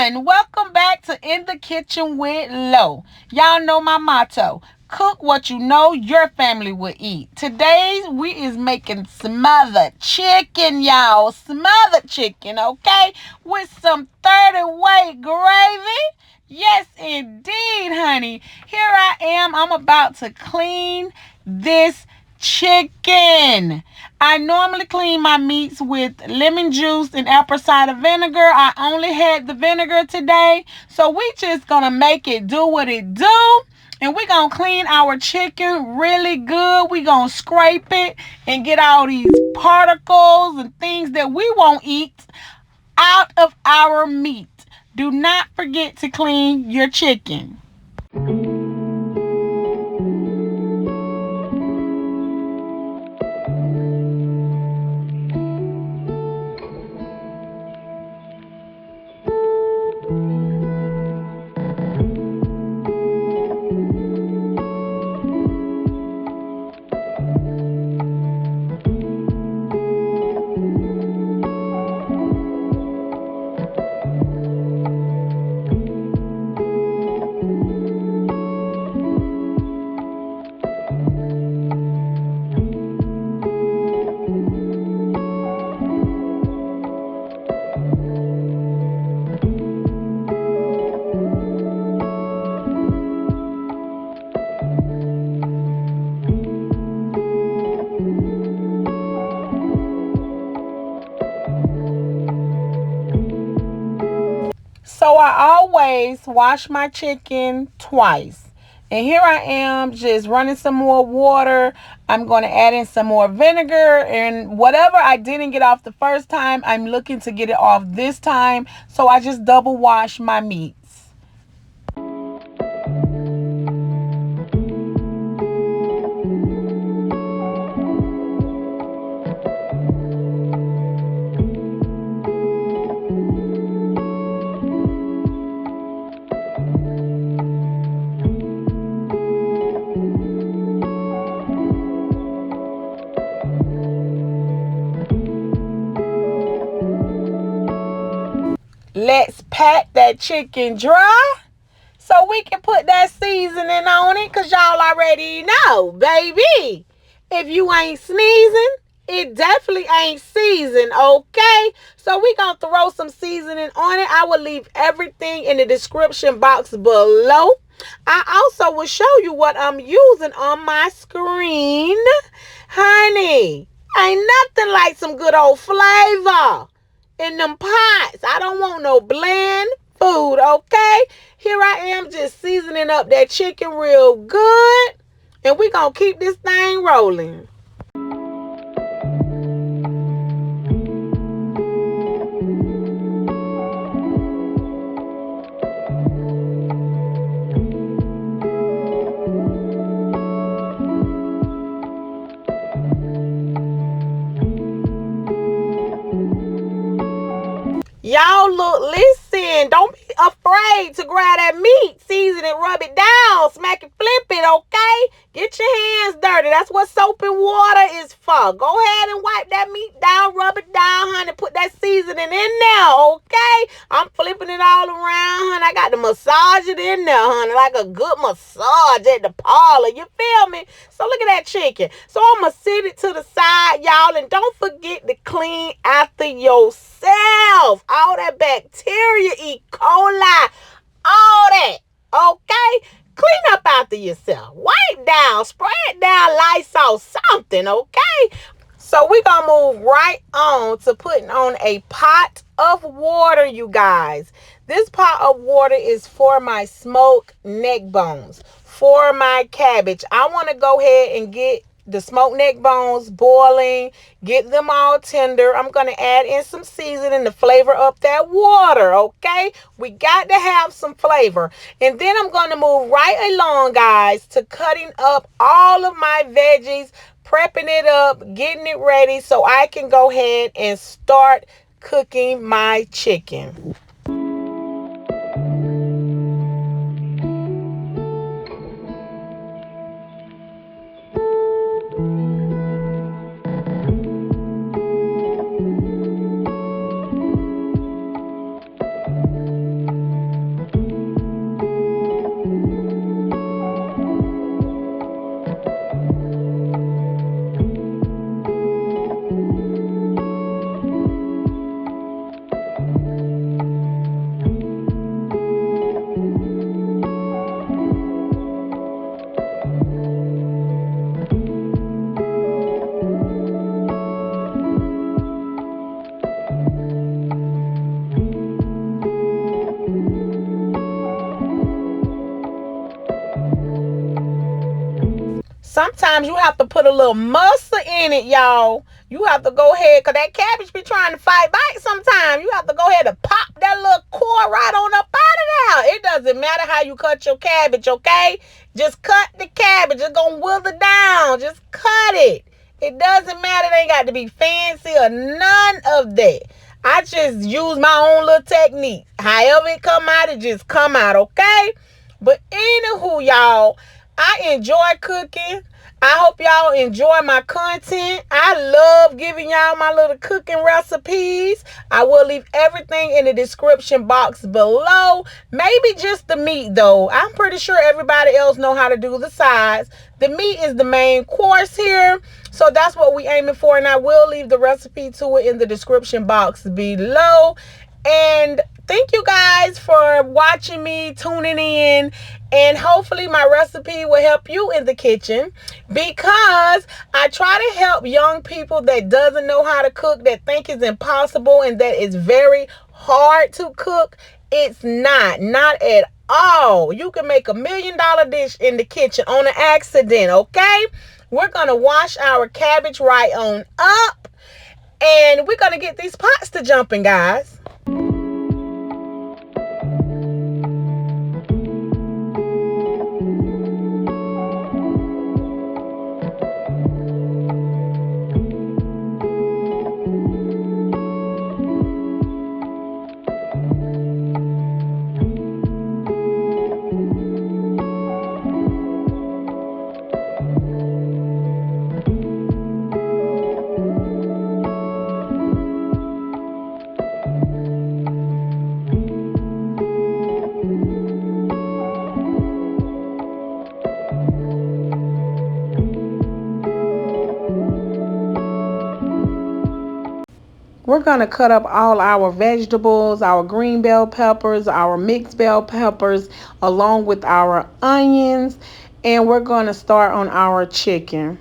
everyone. Welcome back to In the Kitchen with Lo. Y'all know my motto. Cook what you know your family will eat. Today we is making smothered chicken, y'all. Smothered chicken, okay? With some 30-weight gravy. Yes, indeed, honey. Here I am. I'm about to clean this chicken. I normally clean my meats with lemon juice and apple cider vinegar. I only had the vinegar today. So we just gonna make it do what it do. And we gonna clean our chicken really good. We gonna scrape it and get all these particles and things that we won't eat out of our meat. Do not forget to clean your chicken. So I always wash my chicken twice. And here I am just running some more water. I'm going to add in some more vinegar. And whatever I didn't get off the first time, I'm looking to get it off this time. So I just double wash my meats. Let's pat that chicken dry so we can put that seasoning on it, because y'all already know, baby. If you ain't sneezing, it definitely ain't seasoned, okay? So we gonna throw some seasoning on it. I will leave everything in the description box below. I also will show you what I'm using on my screen. Honey, ain't nothing like some good old flavor in them pots. I don't want no bland food, okay? Here I am just seasoning up that chicken real good. And we gonna keep this thing rolling. Y'all look, listen, don't be afraid to grab that meat, season it, rub it down, smack it, flip it, okay? Get your hands dirty. That's what soap and water is for. Go ahead and wipe that meat down, rub it down, honey. Put that seasoning in there, okay? I'm flipping it all around, honey. I got to massage it in there, honey, like a good massage at the parlor. You feel me? So look at that chicken. So I'm going to sit it to the side, y'all, and don't forget to clean after yourself. All that bacteria, E. coli, all that, okay? Clean up after yourself. Wipe down, spread down Lysol, something, okay? So we're going to move right on to putting on a pot of water, you guys. This pot of water is for my smoked neck bones, for my cabbage. I want to go ahead and get the smoked neck bones boiling, get them all tender. I'm going to add in some seasoning to flavor up that water, okay? We got to have some flavor. And then I'm going to move right along, guys, to cutting up all of my veggies, prepping it up, getting it ready so I can go ahead and start cooking my chicken. sometimes you have to put a little muscle in it, y'all. You have to go ahead, because that cabbage be trying to fight back sometimes. You have to go ahead and pop that little core right on up out of there. It doesn't matter how you cut your cabbage, okay? Just cut the cabbage. It's going to wither down. Just cut it. It doesn't matter. It ain't got to be fancy or none of that. I just use my own little technique. However it come out, it just come out, okay? But anywho, y'all, I enjoy cooking. I hope y'all enjoy my content. I love giving y'all my little cooking recipes. I will leave everything in the description box below. Maybe just the meat, though. I'm pretty sure everybody else know how to do the sides. The meat is the main course here. So that's what we aiming for. And I will leave the recipe to it in the description box below. And thank you guys for watching me, tuning in, and hopefully my recipe will help you in the kitchen, because I try to help young people that doesn't know how to cook, that think it's impossible and that it's very hard to cook. It's not at all. You can make $1 million dish in the kitchen on an accident, okay? We're going to wash our cabbage right on up, and we're going to get these pots to jumping, guys. We're going to cut up all our vegetables, our green bell peppers, our mixed bell peppers, along with our onions. And we're going to start on our chicken.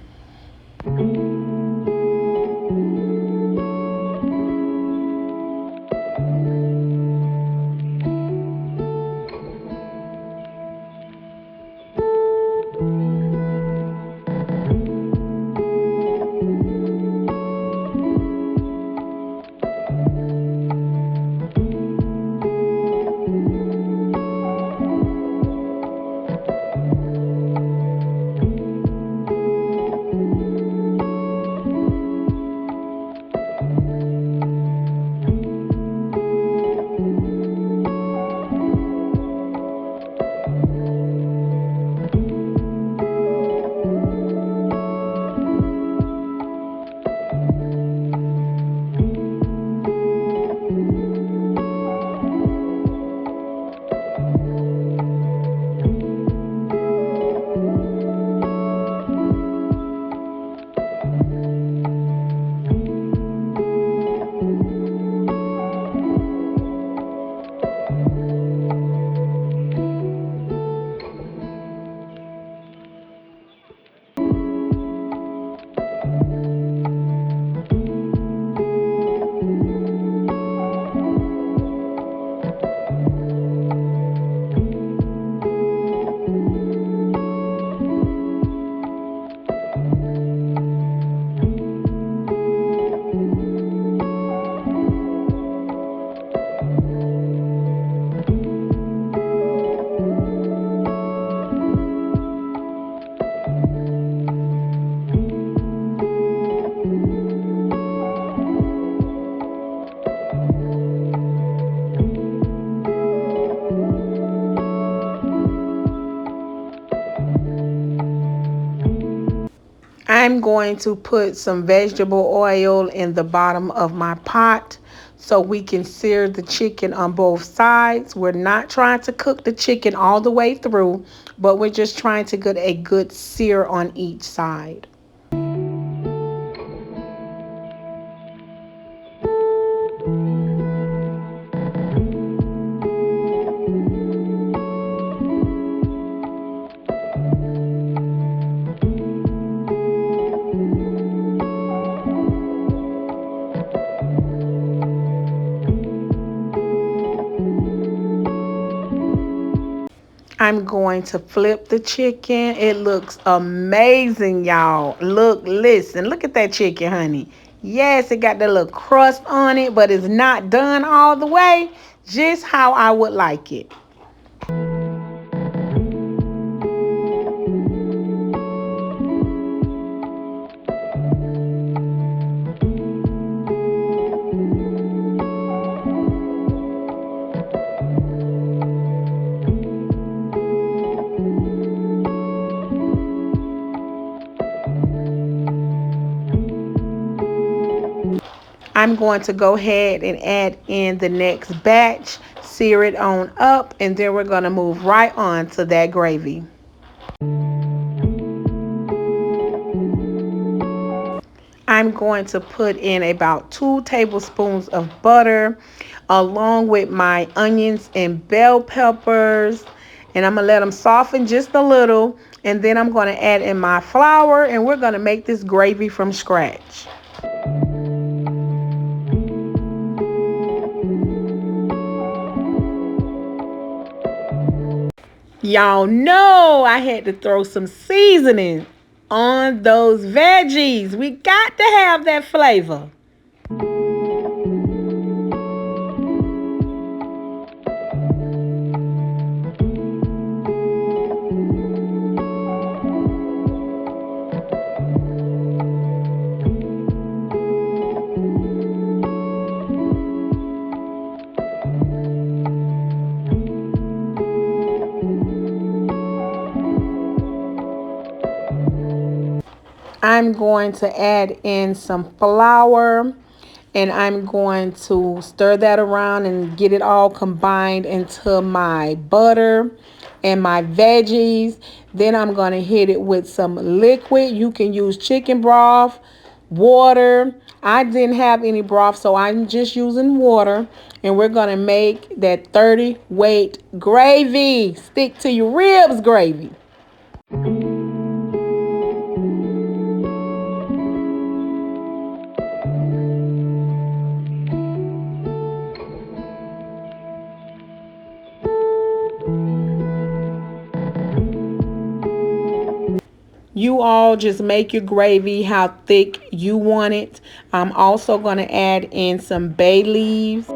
I'm going to put some vegetable oil in the bottom of my pot so we can sear the chicken on both sides. We're not trying to cook the chicken all the way through, but we're just trying to get a good sear on each side. I'm going to flip the chicken. It looks amazing, y'all. Listen, look at that chicken, honey. Yes, it got that little crust on it, but it's not done all the way. Just how I would like it. I'm going to go ahead and add in the next batch, sear it on up, and then we're going to move right on to that gravy. I'm going to put in about 2 tablespoons of butter along with my onions and bell peppers. And I'm going to let them soften just a little. And then I'm going to add in my flour and we're going to make this gravy from scratch. Y'all know I had to throw some seasoning on those veggies. We got to have that flavor. I'm going to add in some flour and I'm going to stir that around and get it all combined into my butter and my veggies. Then I'm going to hit it with some liquid. You can use chicken broth, water. I didn't have any broth, so I'm just using water. And we're going to make that 30 weight gravy. Stick to your ribs gravy. You all just make your gravy how thick you want it. I'm also going to add in some bay leaves.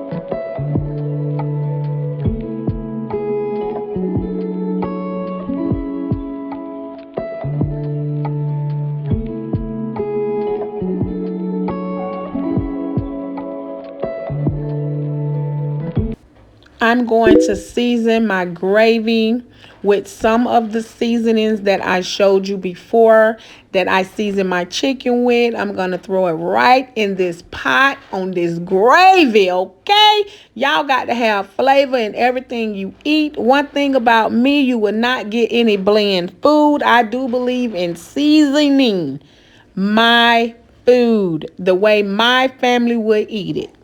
I'm going to season my gravy with some of the seasonings that I showed you before that I seasoned my chicken with. I'm going to throw it right in this pot on this gravy, okay? Y'all got to have flavor in everything you eat. One thing about me, you will not get any bland food. I do believe in seasoning my food the way my family would eat it.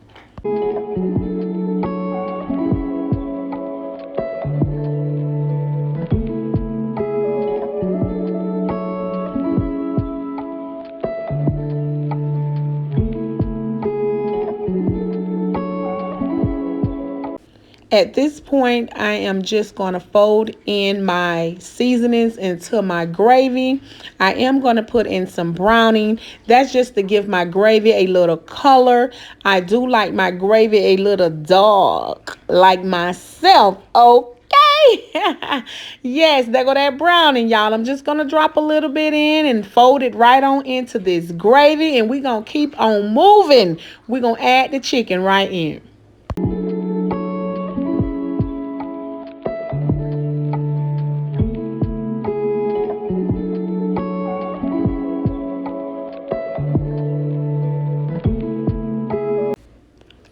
At this point, I am just going to fold in my seasonings into my gravy. I am going to put in some browning. That's just to give my gravy a little color. I do like my gravy a little dark, like myself, okay? Yes, there go that browning, y'all. I'm just going to drop a little bit in and fold it right on into this gravy. And we're going to keep on moving. We're going to add the chicken right in.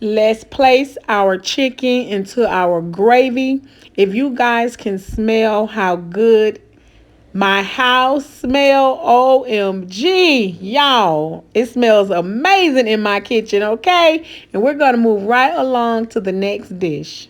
Let's place our chicken into our gravy. If you guys can smell how good my house smell, OMG, y'all, it smells amazing in my kitchen, okay? And we're going to move right along to the next dish.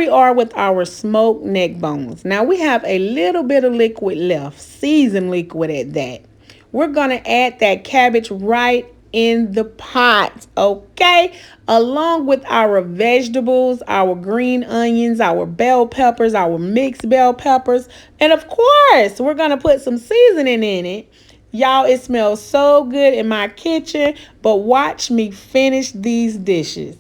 we are with our smoked neck bones. Now we have a little bit of liquid left, seasoned liquid at that. We're going to add that cabbage right in the pot, okay? Along with our vegetables, our green onions, our bell peppers, our mixed bell peppers. And of course, we're going to put some seasoning in it. Y'all, it smells so good in my kitchen, but watch me finish these dishes.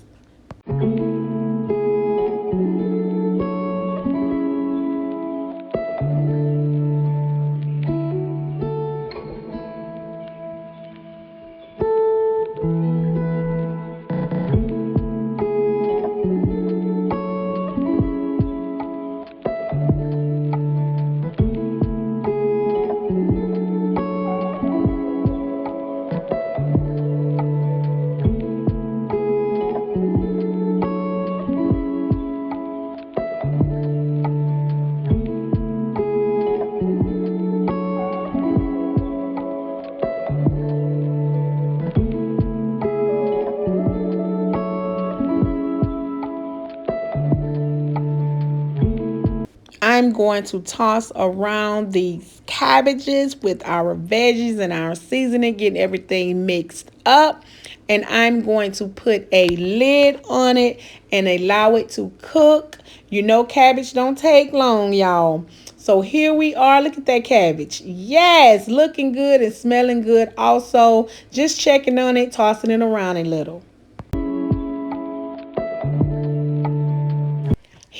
I'm going to toss around these cabbages with our veggies and our seasoning, getting everything mixed up. And I'm going to put a lid on it and allow it to cook. You know, cabbage don't take long, y'all. So here we are. Look at that cabbage. Yes, looking good and smelling good. Also, just checking on it, tossing it around a little.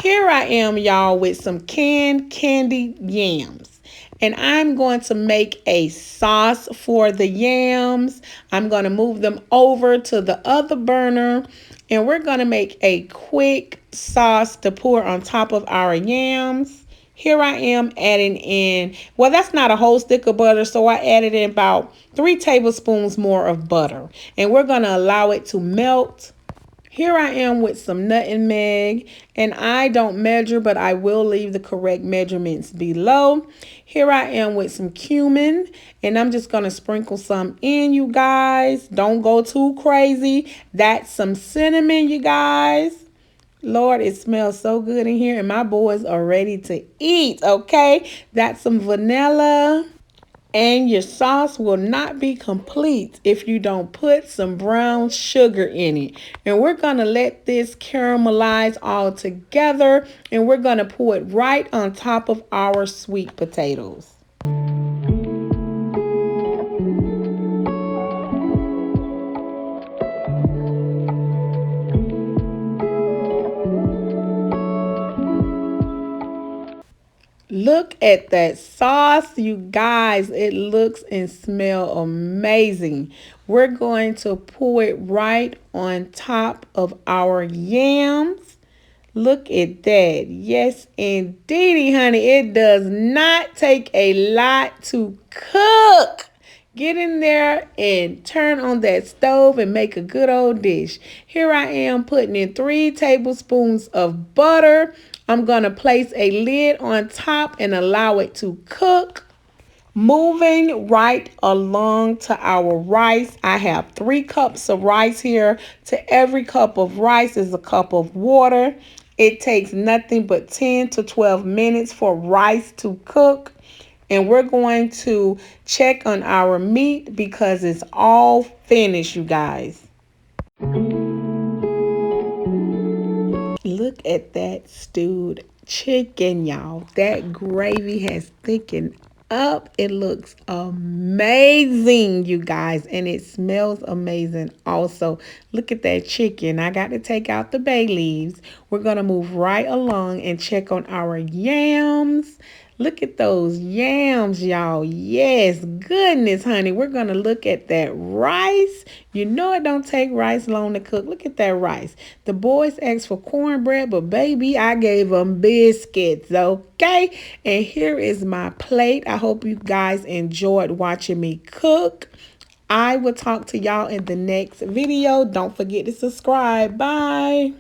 Here I am, y'all, with some canned candied yams. And I'm going to make a sauce for the yams. I'm going to move them over to the other burner. And we're going to make a quick sauce to pour on top of our yams. Here I am adding in, well, that's not a whole stick of butter, so I added in about 3 tablespoons more of butter. And we're going to allow it to melt. Here I am with some nutmeg, and I don't measure, but I will leave the correct measurements below. Here I am with some cumin, and I'm just going to sprinkle some in, you guys. Don't go too crazy. That's some cinnamon, you guys. Lord, it smells so good in here, and my boys are ready to eat, okay? That's some vanilla. And your sauce will not be complete if you don't put some brown sugar in it. And we're going to let this caramelize all together. And we're going to pour it right on top of our sweet potatoes. Look at that sauce, you guys. It looks and smells amazing. We're going to pour it right on top of our yams. Look at that. Yes, indeedy, honey. It does not take a lot to cook. Get in there and turn on that stove and make a good old dish. Here I am putting in 3 tablespoons of butter. I'm going to place a lid on top and allow it to cook. Moving right along to our rice. I have 3 cups of rice here. To every cup of rice is a cup of water. It takes nothing but 10 to 12 minutes for rice to cook. And we're going to check on our meat because it's all finished, you guys. Look at that stewed chicken, y'all. That gravy has thickened up. It looks amazing, you guys, and it smells amazing also. Look at that chicken. I got to take out the bay leaves. We're going to move right along and check on our yams. Look at those yams, y'all. Yes, goodness, honey. We're going to look at that rice. You know it don't take rice long to cook. Look at that rice. The boys asked for cornbread, but baby, I gave them biscuits, okay? And here is my plate. I hope you guys enjoyed watching me cook. I will talk to y'all in the next video. Don't forget to subscribe. Bye.